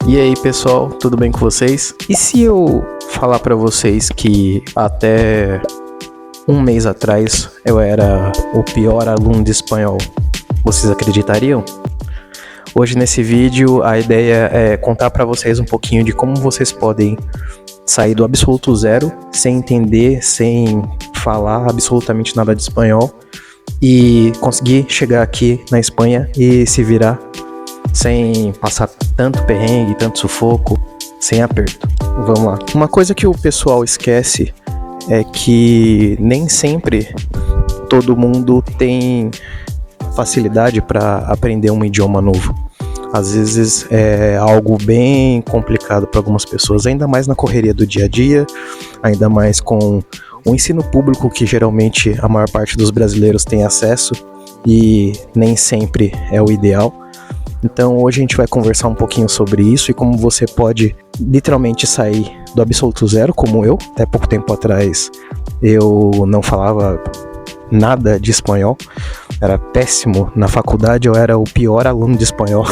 E aí pessoal, tudo bem com vocês? E se eu falar pra vocês que até um mês atrás eu era o pior aluno de espanhol, vocês acreditariam? Hoje nesse vídeo a ideia é contar pra vocês um pouquinho de como vocês podem sair do absoluto zero, sem entender, sem falar absolutamente nada de espanhol e conseguir chegar aqui na Espanha e se virar sem passar tanto perrengue, tanto sufoco, sem aperto. Vamos lá. Uma coisa que o pessoal esquece é que nem sempre todo mundo tem facilidade para aprender um idioma novo. Às vezes é algo bem complicado para algumas pessoas, ainda mais na correria do dia a dia, ainda mais com o ensino público que geralmente a maior parte dos brasileiros tem acesso e nem sempre é o ideal. Então hoje a gente vai conversar um pouquinho sobre isso e como você pode literalmente sair do absoluto zero, como eu. Até pouco tempo atrás eu não falava nada de espanhol, era péssimo na faculdade, eu era o pior aluno de espanhol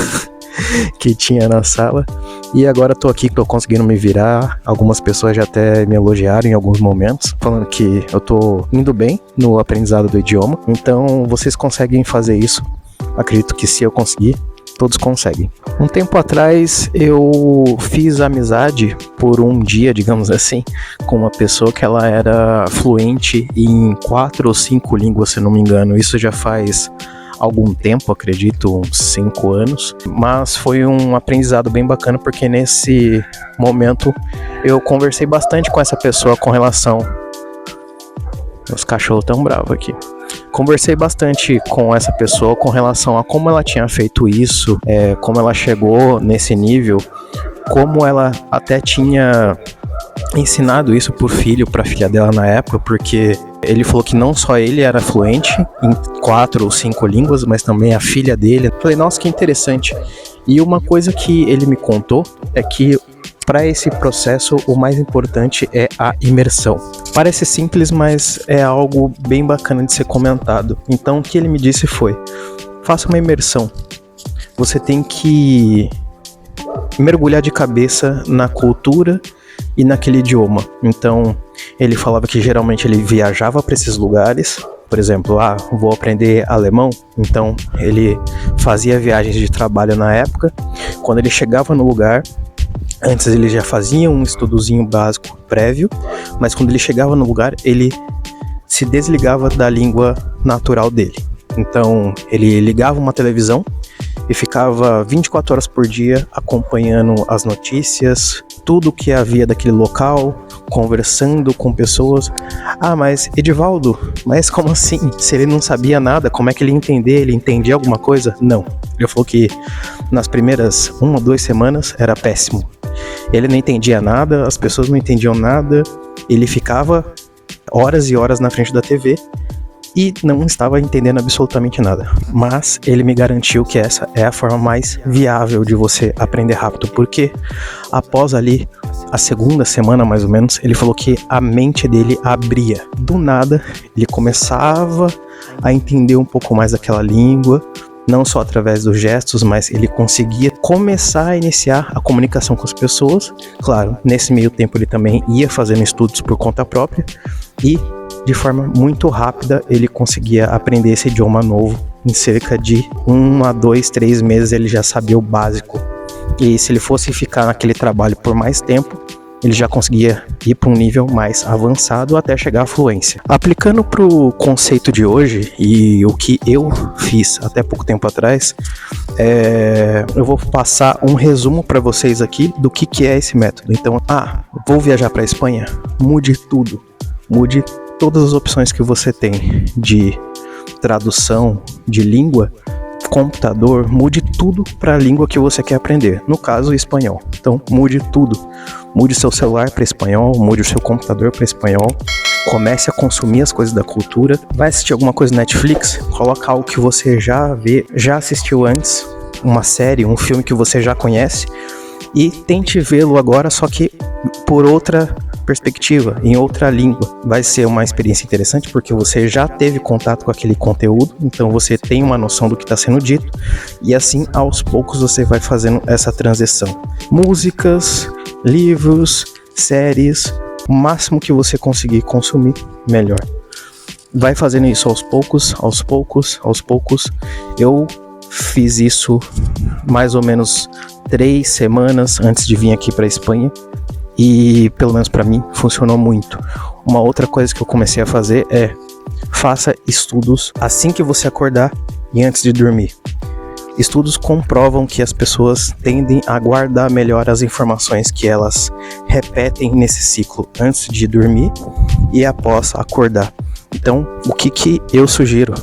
que tinha na sala. E agora tô aqui, tô conseguindo me virar. Algumas pessoas já até me elogiaram em alguns momentos, falando que eu tô indo bem no aprendizado do idioma. Então vocês conseguem fazer isso. Acredito que se eu conseguir, todos conseguem. Um tempo atrás eu fiz amizade por um dia, digamos assim, com uma pessoa que ela era fluente em 4 ou 5 línguas, se não me engano. Isso já faz algum tempo, acredito, uns 5 anos. Mas foi um aprendizado bem bacana, porque nesse momento eu conversei bastante com essa pessoa com relação... Os cachorros tão bravos aqui. Conversei bastante com essa pessoa com relação a como ela tinha feito isso, como ela chegou nesse nível, como ela até tinha ensinado isso para a filha dela na época, porque ele falou que não só ele era fluente em 4 ou 5 línguas, mas também a filha dele. Falei, nossa, que interessante. E uma coisa que ele me contou é que para esse processo o mais importante é a imersão. Parece simples, mas é algo bem bacana de ser comentado. Então o que ele me disse foi: faça uma imersão. Você tem que mergulhar de cabeça na cultura e naquele idioma. Então ele falava que geralmente ele viajava para esses lugares. Por exemplo, vou aprender alemão. Então ele fazia viagens de trabalho na época. Quando ele chegava no lugar, antes ele já fazia um estudozinho básico prévio, mas quando ele chegava no lugar, ele se desligava da língua natural dele. Então ele ligava uma televisão e ficava 24 horas por dia acompanhando as notícias, tudo que havia daquele local, conversando com pessoas. Mas Edivaldo, mas como assim? Se ele não sabia nada, como é que ele ia entender? Ele entendia alguma coisa? Não. Ele falou que nas primeiras 1 ou 2 semanas era péssimo. Ele não entendia nada, as pessoas não entendiam nada, ele ficava horas e horas na frente da TV e não estava entendendo absolutamente nada. Mas ele me garantiu que essa é a forma mais viável de você aprender rápido, porque após ali a 2ª semana mais ou menos, ele falou que a mente dele abria. Do nada, ele começava a entender um pouco mais daquela língua, não só através dos gestos, mas ele conseguia começar a iniciar a comunicação com as pessoas. Claro, nesse meio tempo ele também ia fazendo estudos por conta própria e de forma muito rápida ele conseguia aprender esse idioma novo. Em cerca de 1 a 2, 3 meses ele já sabia o básico. E se ele fosse ficar naquele trabalho por mais tempo, ele já conseguia ir para um nível mais avançado até chegar à fluência. Aplicando para o conceito de hoje e o que eu fiz até pouco tempo atrás, eu vou passar um resumo para vocês aqui do que é esse método. Então, vou viajar para a Espanha? Mude tudo. Mude todas as opções que você tem de tradução, de língua, computador, mude tudo para a língua que você quer aprender. No caso, espanhol. Então, mude tudo. Mude seu celular para espanhol, mude o seu computador para espanhol. Comece a consumir as coisas da cultura. Vai assistir alguma coisa no Netflix? Coloca algo que você já assistiu antes, uma série, um filme que você já conhece, e tente vê-lo agora, só que por outra perspectiva, em outra língua. Vai ser uma experiência interessante porque você já teve contato com aquele conteúdo, então você tem uma noção do que está sendo dito, e assim, aos poucos, você vai fazendo essa transição. Músicas, livros, séries, o máximo que você conseguir consumir, melhor. Vai fazendo isso aos poucos, aos poucos, aos poucos. Eu fiz isso mais ou menos 3 semanas antes de vir aqui para a Espanha e, pelo menos para mim, funcionou muito. Uma outra coisa que eu comecei a fazer é: faça estudos assim que você acordar e antes de dormir. Estudos comprovam que as pessoas tendem a guardar melhor as informações que elas repetem nesse ciclo antes de dormir e após acordar. Então, o que eu sugiro?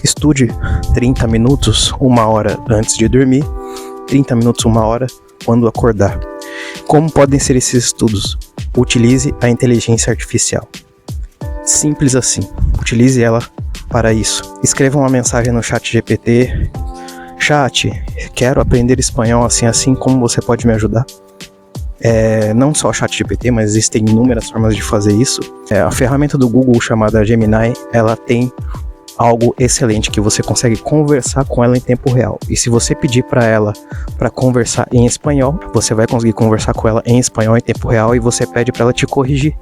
Estude 30 minutos, 1 hora antes de dormir, 30 minutos, 1 hora quando acordar. Como podem ser esses estudos? Utilize a inteligência artificial. Simples assim. Utilize ela para isso. Escreva uma mensagem no ChatGPT. Chat, quero aprender espanhol assim, como você pode me ajudar? Não só o ChatGPT, mas existem inúmeras formas de fazer isso. A ferramenta do Google chamada Gemini, ela tem algo excelente que você consegue conversar com ela em tempo real. E se você pedir para ela para conversar em espanhol, você vai conseguir conversar com ela em espanhol em tempo real e você pede para ela te corrigir.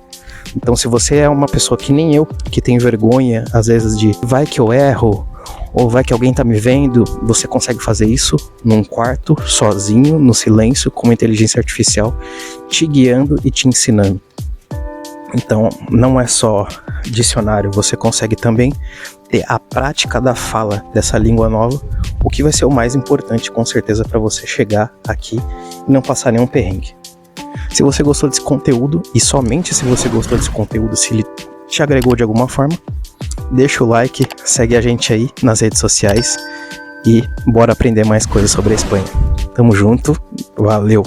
Então, se você é uma pessoa que nem eu, que tem vergonha às vezes de vai que eu erro, ou vai que alguém tá me vendo, você consegue fazer isso num quarto, sozinho, no silêncio, com uma inteligência artificial, te guiando e te ensinando. Então, não é só dicionário, você consegue também ter a prática da fala dessa língua nova, o que vai ser o mais importante, com certeza, para você chegar aqui e não passar nenhum perrengue. Se você gostou desse conteúdo, e somente se você gostou desse conteúdo, se ele te agregou de alguma forma, deixa o like, segue a gente aí nas redes sociais e bora aprender mais coisas sobre a Espanha. Tamo junto, valeu!